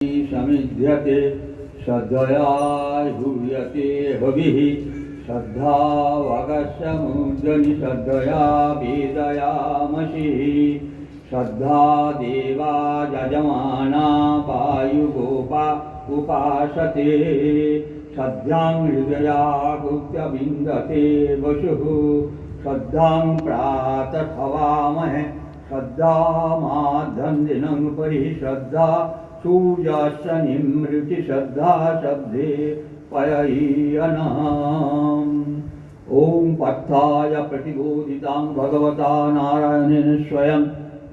समिध्यते श्रद्धया हूयते हविः श्रद्धावगस्य मूर्धनि श्रद्धया वेदयामसिः श्रद्धा देवा यजमाना वायुगोपा उपासते श्रद्धां हृदया गुप्त्य विन्दते वसुः श्रद्धां प्रातः श्रद्धामाद्धन्दिनं परिश्रद्धा सूर्यास्तनिमृति श्रद्धा शब्दे पयीयनम्। ॐ पार्थाय प्रतिबोधितां भगवता नारायणेन स्वयं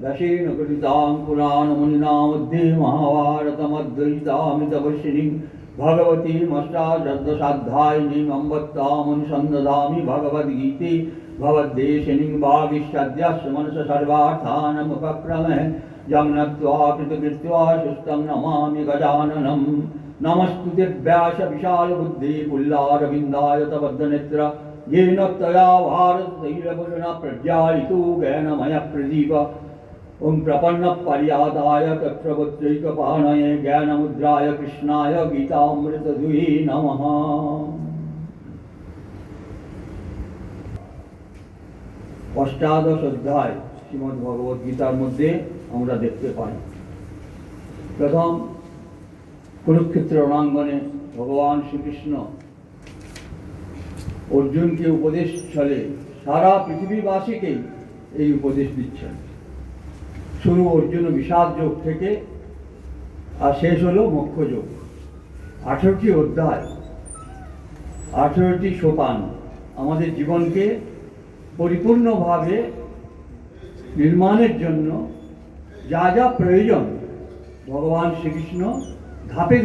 दशेन कृतितां पुराणमुनिना मध्ये महाभारतमद्वैतामितवर्षिणीं भगवतीमष्टादशसाध्यायिनीम् अम्बत्तामनुसन्दधामि भगवद्गीते भवद्देशिनीं वागीशाद्यस्य मनस सर्वार्थानमुपक्रमः यं नत्वा कृतकृत्वा सुस्तं नमामि गजाननं। नमस्तुते व्यास विशालबुद्धि पुल्लारविन्दाय तवद्नेत्र येन त्वया भारततैलवरुणा प्रज्वालितो ज्ञानमयप्रदीप। ॐ प्रपन्नपर्यादाय तत्प्रवृत्तैकपाणये ज्ञानमुद्राय कृष्णाय गीतामृतदुहे नमः। অষ্টাদশ অধ্যায় শ্রীমদ্ ভগবদ গীতার মধ্যে আমরা দেখতে পাই, প্রথম কুরুক্ষেত্র রণাঙ্গনে ভগবান শ্রীকৃষ্ণ অর্জুনকে উপদেশ ছলে সারা পৃথিবীবাসীকেই এই উপদেশ দিচ্ছেন। শুরু অর্জুন বিষাদ যোগ থেকে আর শেষ হলো মোক্ষ যোগ। 18টি অধ্যায়, 18টি সোপান আমাদের জীবনকে পরিপূর্ণভাবে নির্মাণের জন্য যা যা প্রয়োজন ভগবান শ্রীকৃষ্ণ ধাপে ধাপে